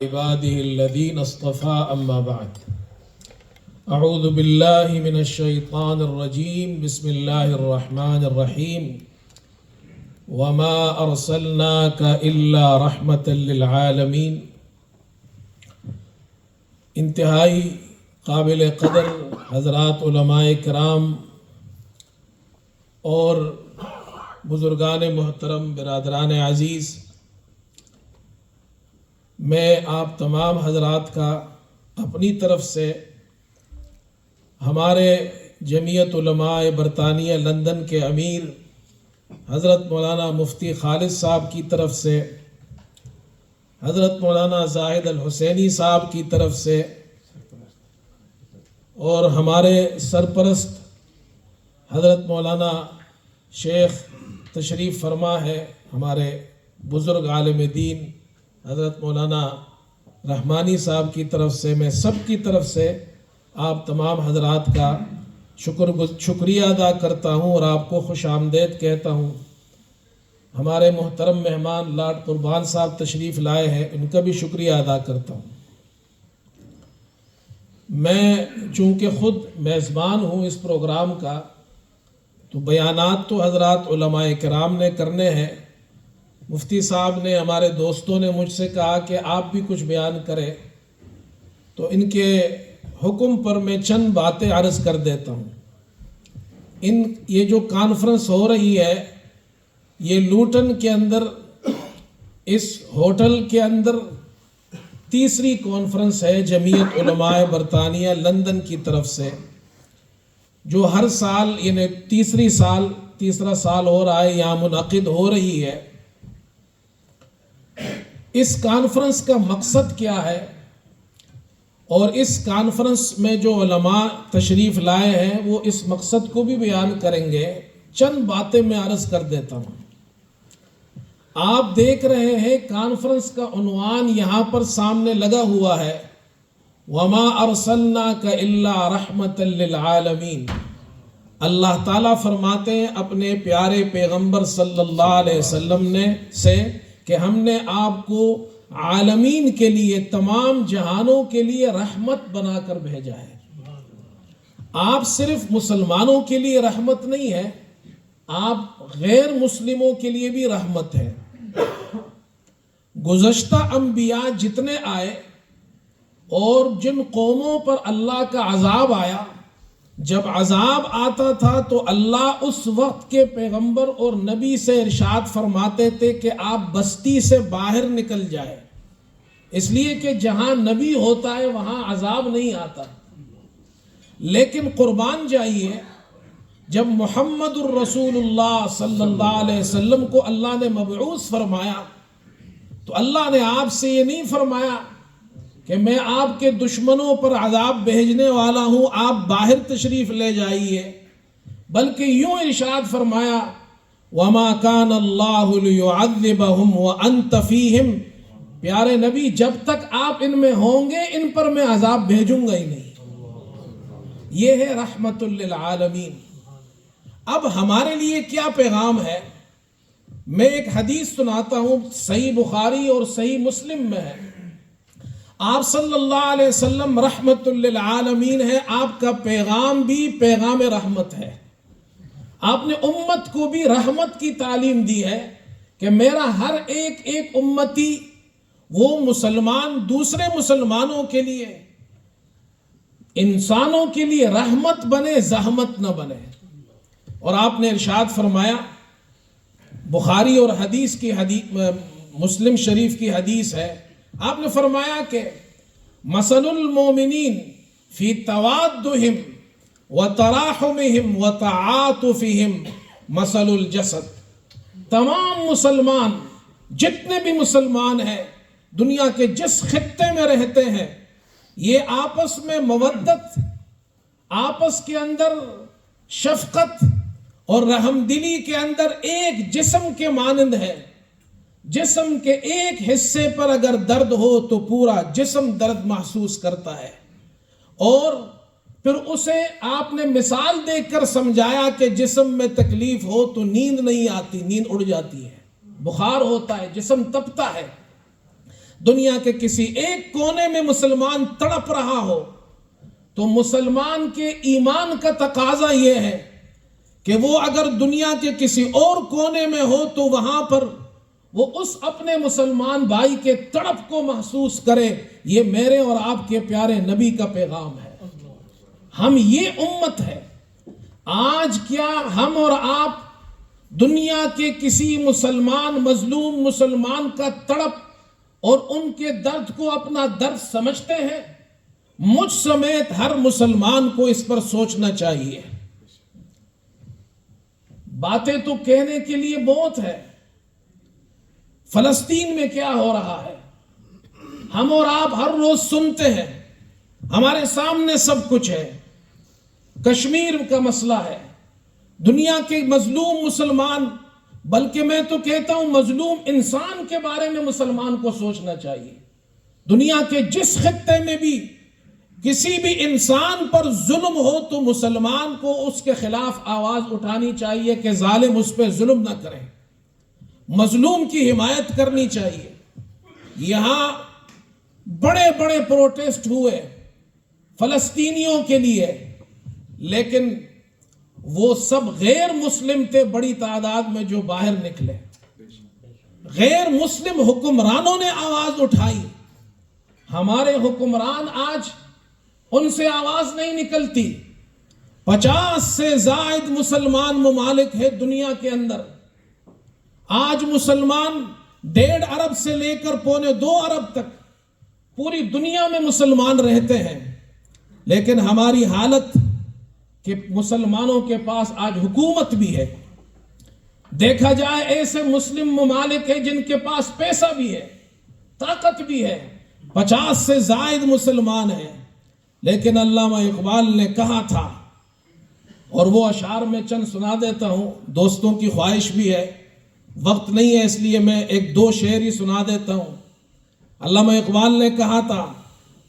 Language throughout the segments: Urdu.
عباده الذين اصطفى أما بعد أعوذ بالله من الشيطان الرجيم بسم الله الرحمن الرحيم وما أرسلناك إلا رحمة للعالمين۔ انتہائی قابل قدر حضرات علماء کرام اور بزرگان محترم برادران عزیز، میں آپ تمام حضرات کا اپنی طرف سے ہمارے جمعیت علماء برطانیہ لندن کے امیر حضرت مولانا مفتی خالد صاحب کی طرف سے، حضرت مولانا زاہد الحسینی صاحب کی طرف سے اور ہمارے سرپرست حضرت مولانا شیخ تشریف فرما ہے، ہمارے بزرگ عالم دین حضرت مولانا رحمانی صاحب کی طرف سے، میں سب کی طرف سے آپ تمام حضرات کا شکریہ ادا کرتا ہوں اور آپ کو خوش آمدید کہتا ہوں۔ ہمارے محترم مہمان لاڈ قربان صاحب تشریف لائے ہیں، ان کا بھی شکریہ ادا کرتا ہوں۔ میں چونکہ خود میزبان ہوں اس پروگرام کا، تو بیانات تو حضرات علماء کرام نے کرنے ہیں۔ مفتی صاحب نے، ہمارے دوستوں نے مجھ سے کہا کہ آپ بھی کچھ بیان کریں، تو ان کے حکم پر میں چند باتیں عرض کر دیتا ہوں۔ یہ جو کانفرنس ہو رہی ہے، یہ لوٹن کے اندر اس ہوٹل کے اندر تیسری کانفرنس ہے جمعیت علماء برطانیہ لندن کی طرف سے، جو ہر سال یعنی تیسرا سال ہو رہا ہے یہاں منعقد ہو رہی ہے۔ اس کانفرنس کا مقصد کیا ہے اور اس کانفرنس میں جو علماء تشریف لائے ہیں وہ اس مقصد کو بھی بیان کریں گے۔ چند باتیں میں عرض کر دیتا ہوں۔ آپ دیکھ رہے ہیں کانفرنس کا عنوان یہاں پر سامنے لگا ہوا ہے، وَمَا أَرْسَلْنَاكَ إِلَّا رَحْمَةً لِلْعَالَمِينَ۔ اللہ تعالیٰ فرماتے ہیں اپنے پیارے پیغمبر صلی اللہ علیہ وسلم سے کہ ہم نے آپ کو عالمین کے لیے، تمام جہانوں کے لیے رحمت بنا کر بھیجا ہے۔ آپ صرف مسلمانوں کے لیے رحمت نہیں ہے، آپ غیر مسلموں کے لیے بھی رحمت ہے۔ گزشتہ انبیاء جتنے آئے اور جن قوموں پر اللہ کا عذاب آیا، جب عذاب آتا تھا تو اللہ اس وقت کے پیغمبر اور نبی سے ارشاد فرماتے تھے کہ آپ بستی سے باہر نکل جائے، اس لیے کہ جہاں نبی ہوتا ہے وہاں عذاب نہیں آتا۔ لیکن قربان جائیے، جب محمد الرسول اللہ صلی اللہ علیہ وسلم کو اللہ نے مبعوث فرمایا تو اللہ نے آپ سے یہ نہیں فرمایا کہ میں آپ کے دشمنوں پر عذاب بھیجنے والا ہوں، آپ باہر تشریف لے جائیے، بلکہ یوں ارشاد فرمایا وَمَا كَانَ اللَّهُ لِيُعَذِّبَهُمْ وَأَنْتَ فِيهِمْ، پیارے نبی جب تک آپ ان میں ہوں گے ان پر میں عذاب بھیجوں گا ہی نہیں۔ یہ ہے رحمت للعالمین۔ اب ہمارے لیے کیا پیغام ہے؟ میں ایک حدیث سناتا ہوں، صحیح بخاری اور صحیح مسلم میں ہے۔ آپ صلی اللہ علیہ وسلم رحمت للعالمین ہے، آپ کا پیغام بھی پیغام رحمت ہے۔ آپ نے امت کو بھی رحمت کی تعلیم دی ہے کہ میرا ہر ایک امتی، وہ مسلمان دوسرے مسلمانوں کے لیے، انسانوں کے لیے رحمت بنے، زحمت نہ بنے۔ اور آپ نے ارشاد فرمایا، بخاری اور مسلم شریف کی حدیث ہے، آپ نے فرمایا کہ مثل المومنین فی توادہم وتراحمہم وتعاطفہم مثل الجسد۔ تمام مسلمان، جتنے بھی مسلمان ہیں دنیا کے جس خطے میں رہتے ہیں، یہ آپس میں مودت، آپس کے اندر شفقت اور رحم دلی کے اندر ایک جسم کے مانند ہے۔ جسم کے ایک حصے پر اگر درد ہو تو پورا جسم درد محسوس کرتا ہے۔ اور پھر اسے آپ نے مثال دے کر سمجھایا کہ جسم میں تکلیف ہو تو نیند نہیں آتی، نیند اڑ جاتی ہے، بخار ہوتا ہے، جسم تپتا ہے۔ دنیا کے کسی ایک کونے میں مسلمان تڑپ رہا ہو تو مسلمان کے ایمان کا تقاضا یہ ہے کہ وہ اگر دنیا کے کسی اور کونے میں ہو تو وہاں پر وہ اس اپنے مسلمان بھائی کے تڑپ کو محسوس کرے. یہ میرے اور آپ کے پیارے نبی کا پیغام ہے. ہم یہ امت ہے. آج کیا ہم اور آپ دنیا کے کسی مسلمان مظلوم مسلمان کا تڑپ اور ان کے درد کو اپنا درد سمجھتے ہیں؟ مجھ سمیت ہر مسلمان کو اس پر سوچنا چاہیے. باتیں تو کہنے کے لیے بہت ہے. فلسطین میں کیا ہو رہا ہے ہم اور آپ ہر روز سنتے ہیں. ہمارے سامنے سب کچھ ہے. کشمیر کا مسئلہ ہے. دنیا کے مظلوم مسلمان، بلکہ میں تو کہتا ہوں مظلوم انسان کے بارے میں مسلمان کو سوچنا چاہیے. دنیا کے جس خطے میں بھی کسی بھی انسان پر ظلم ہو تو مسلمان کو اس کے خلاف آواز اٹھانی چاہیے کہ ظالم اس پہ ظلم نہ کرے، مظلوم کی حمایت کرنی چاہیے. یہاں بڑے بڑے پروٹیسٹ ہوئے فلسطینیوں کے لیے، لیکن وہ سب غیر مسلم تھے بڑی تعداد میں جو باہر نکلے. غیر مسلم حکمرانوں نے آواز اٹھائی. ہمارے حکمران آج ان سے آواز نہیں نکلتی. 50 سے زائد مسلمان ممالک ہے دنیا کے اندر. آج مسلمان 1.5 ارب سے لے کر 1.25 ارب تک پوری دنیا میں مسلمان رہتے ہیں. لیکن ہماری حالت کہ مسلمانوں کے پاس آج حکومت بھی ہے. دیکھا جائے ایسے مسلم ممالک ہیں جن کے پاس پیسہ بھی ہے، طاقت بھی ہے، 50 سے زائد مسلمان ہیں. لیکن علامہ اقبال نے کہا تھا، اور وہ اشعار میں چند سنا دیتا ہوں، دوستوں کی خواہش بھی ہے، وقت نہیں ہے اس لیے میں 1-2 شعر ہی سنا دیتا ہوں. علامہ اقبال نے کہا تھا،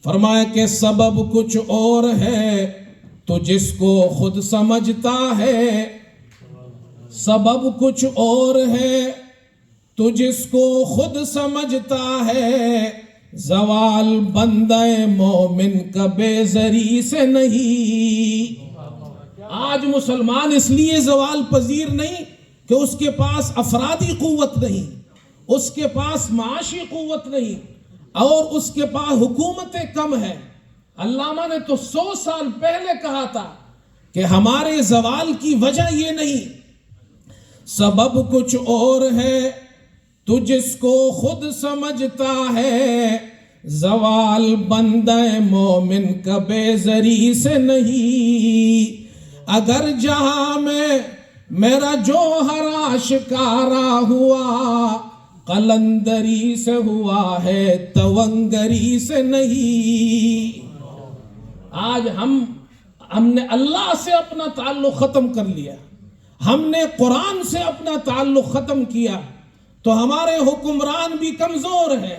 فرمایا کہ سبب کچھ اور ہے تو جس کو خود سمجھتا ہے، سبب کچھ اور ہے تو جس کو خود سمجھتا ہے، زوال بندہ مومن کا بے زری سے نہیں. آج مسلمان اس لیے زوال پذیر نہیں کہ اس کے پاس افرادی قوت نہیں، اس کے پاس معاشی قوت نہیں، اور اس کے پاس حکومتیں کم ہیں. علامہ نے تو 100 سال پہلے کہا تھا کہ ہمارے زوال کی وجہ یہ نہیں، سبب کچھ اور ہے تو جس کو خود سمجھتا ہے، زوال بندہ مومن کا بے زری سے نہیں. اگر جہاں میں میرا جوہر آشکارا ہوا، قلندری سے ہوا ہے تونگری سے نہیں. آج ہم نے اللہ سے اپنا تعلق ختم کر لیا، ہم نے قرآن سے اپنا تعلق ختم کیا، تو ہمارے حکمران بھی کمزور ہیں،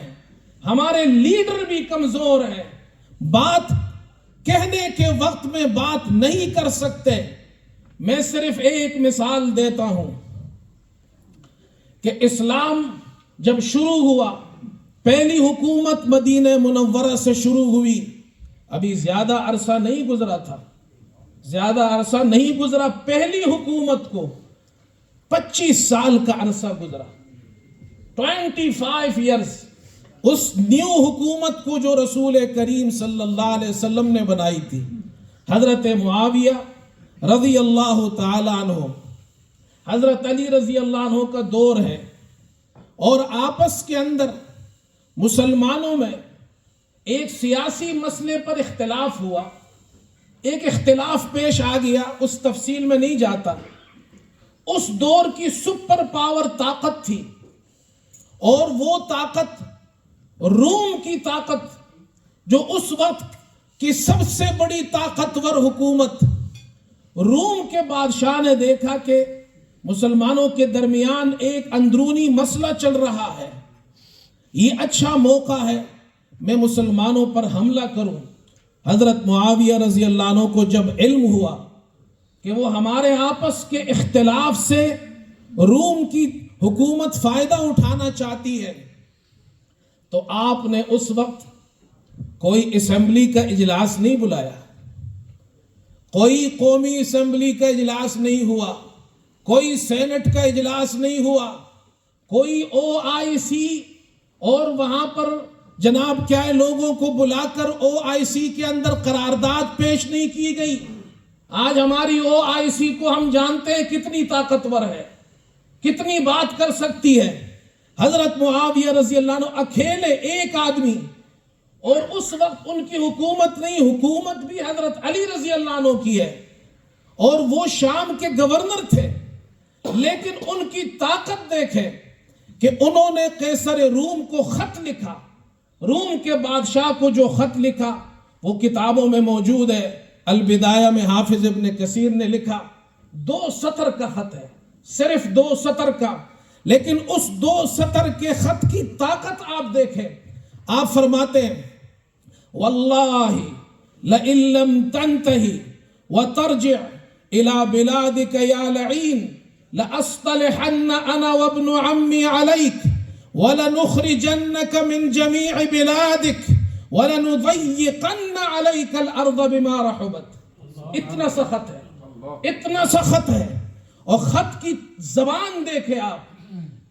ہمارے لیڈر بھی کمزور ہیں، بات کہنے کے وقت میں بات نہیں کر سکتے. میں صرف ایک مثال دیتا ہوں کہ اسلام جب شروع ہوا، پہلی حکومت مدینہ منورہ سے شروع ہوئی. ابھی زیادہ عرصہ نہیں گزرا تھا، زیادہ عرصہ نہیں گزرا، پہلی حکومت کو 25 سال کا عرصہ گزرا، 25 ایئرز. اس نیو حکومت کو جو رسول کریم صلی اللہ علیہ وسلم نے بنائی تھی، حضرت معاویہ رضی اللہ تعالی عنہ، حضرت علی رضی اللہ عنہ کا دور ہے، اور آپس کے اندر مسلمانوں میں ایک سیاسی مسئلے پر اختلاف ہوا، ایک اختلاف پیش آ گیا، اس تفصیل میں نہیں جاتا. اس دور کی سپر پاور طاقت تھی، اور وہ طاقت روم کی طاقت، جو اس وقت کی سب سے بڑی طاقتور حکومت. روم کے بادشاہ نے دیکھا کہ مسلمانوں کے درمیان ایک اندرونی مسئلہ چل رہا ہے، یہ اچھا موقع ہے میں مسلمانوں پر حملہ کروں. حضرت معاویہ رضی اللہ عنہ کو جب علم ہوا کہ وہ ہمارے آپس کے اختلاف سے روم کی حکومت فائدہ اٹھانا چاہتی ہے، تو آپ نے اس وقت کوئی اسمبلی کا اجلاس نہیں بلایا, کوئی قومی اسمبلی کا اجلاس نہیں ہوا, کوئی سینٹ کا اجلاس نہیں ہوا, کوئی OIC اور وہاں پر جناب کیا ہے لوگوں کو بلا کر OIC کے اندر قرارداد پیش نہیں کی گئی. آج ہماری OIC کو ہم جانتے ہیں کتنی طاقتور ہے, کتنی بات کر سکتی ہے. حضرت معاویہ رضی اللہ عنہ اکیلے ایک آدمی, اور اس وقت ان کی حکومت نہیں, حکومت بھی حضرت علی رضی اللہ عنہ کی ہے, اور وہ شام کے گورنر تھے. لیکن ان کی طاقت دیکھیں کہ انہوں نے قیصر روم کو خط لکھا, روم کے بادشاہ کو جو خط لکھا وہ کتابوں میں موجود ہے. البدایہ میں حافظ ابن کثیر نے لکھا, 2 سطر کا خط ہے, صرف 2 سطر کا, لیکن اس 2 سطر کے خط کی طاقت آپ دیکھیں. آپ فرماتے ہیں واللہ لئن لم تنتہی وترجع الى بلادک یا لعین لأصطلحن انا وابن عمی علیک ولنخرجنک من جمیع بلادک وَلَنُضَيِّقَنَّ عَلَيْكَ الْأَرْضَ بِمَا رَحُبَتْ. اتنا سخت ہے, اتنا سخت ہے. اور خط کی زبان دیکھیں آپ,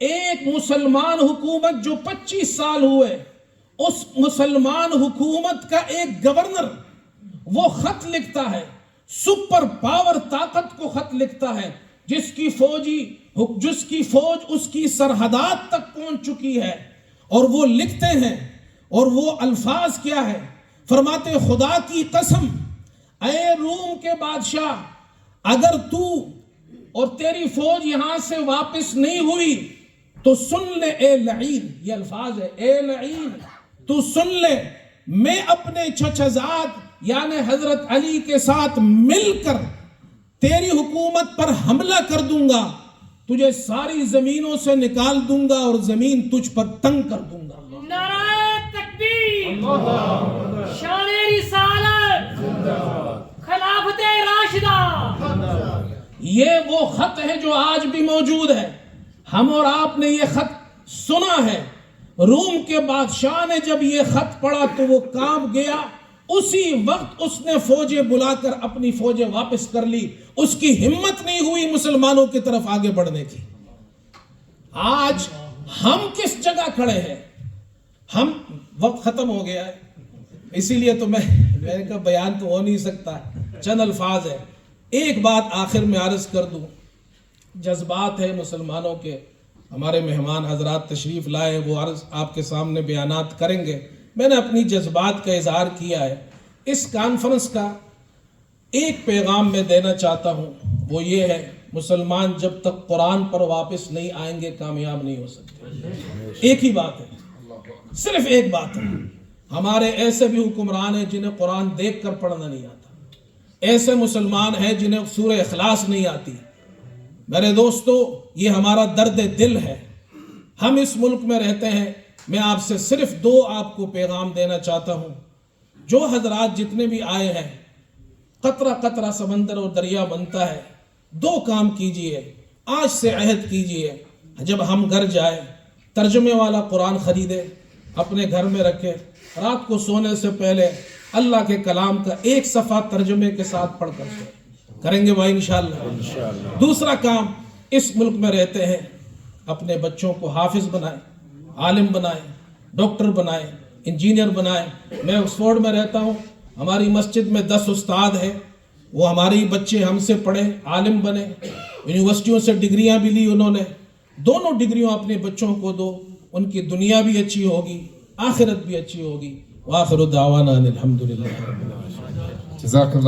ایک مسلمان حکومت جو 25 سال ہوئے, اس مسلمان حکومت کا ایک گورنر وہ خط لکھتا ہے, سپر پاور طاقت کو خط لکھتا ہے, جس کی فوج اس کی سرحدات تک پہنچ چکی ہے, اور وہ لکھتے ہیں. اور وہ الفاظ کیا ہے, فرماتے خدا کی قسم اے روم کے بادشاہ, اگر تو اور تیری فوج یہاں سے واپس نہیں ہوئی تو سن لے اے لعین, یہ الفاظ ہے, اے لعین تو سن لے, میں اپنے چچزاد یعنی حضرت علی کے ساتھ مل کر تیری حکومت پر حملہ کر دوں گا, تجھے ساری زمینوں سے نکال دوں گا اور زمین تجھ پر تنگ کر دوں گا. شان رسالت, خلافت راشدہ. یہ وہ خط ہے جو آج بھی موجود ہے. ہم اور آپ نے یہ خط سنا ہے. روم کے بادشاہ نے جب یہ خط پڑھا تو وہ کانپ گیا, اسی وقت اس نے فوجیں بلا کر اپنی فوجیں واپس کر لی. اس کی ہمت نہیں ہوئی مسلمانوں کی طرف آگے بڑھنے کی. آج ہم کس جگہ کھڑے ہیں؟ ہم وقت ختم ہو گیا ہے, اسی لیے تو میں کا بیان تو ہو نہیں سکتا, چند الفاظ ہے. ایک بات آخر میں عرض کر دوں, جذبات ہے مسلمانوں کے, ہمارے مہمان حضرات تشریف لائے, وہ عرض آپ کے سامنے بیانات کریں گے. میں نے اپنی جذبات کا اظہار کیا ہے. اس کانفرنس کا ایک پیغام میں دینا چاہتا ہوں, وہ یہ ہے, مسلمان جب تک قرآن پر واپس نہیں آئیں گے کامیاب نہیں ہو سکتے. ایک ہی بات ہے, صرف ایک بات ہے. ہمارے ایسے بھی حکمران ہیں جنہیں قرآن دیکھ کر پڑھنا نہیں آتا, ایسے مسلمان ہیں جنہیں سورہ اخلاص نہیں آتی. میرے دوستو, یہ ہمارا درد دل ہے. ہم اس ملک میں رہتے ہیں. میں آپ سے صرف 2 آپ کو پیغام دینا چاہتا ہوں. جو حضرات جتنے بھی آئے ہیں, قطرہ قطرہ سمندر اور دریا بنتا ہے. 2 کام کیجئے, آج سے عہد کیجئے, جب ہم گھر جائیں ترجمے والا قرآن خریدے, اپنے گھر میں رکھے, رات کو سونے سے پہلے اللہ کے کلام کا 1 صفحہ ترجمے کے ساتھ پڑھ کر سوئے. کریں گے بھائی انشاءاللہ. دوسرا کام, اس ملک میں رہتے ہیں, اپنے بچوں کو حافظ بنائیں, عالم بنائیں, ڈاکٹر بنائیں, انجینئر بنائیں. میں آکسفورڈ میں رہتا ہوں, ہماری مسجد میں 10 استاد ہیں, وہ ہماری بچے ہم سے پڑھے, عالم بنے, یونیورسٹیوں سے ڈگریاں بھی لی انہوں نے. دونوں ڈگریوں اپنے بچوں کو دو, ان کی دنیا بھی اچھی ہوگی, آخرت بھی اچھی ہوگی. وآخر دعوانا الحمدللہ. جزاک اللہ.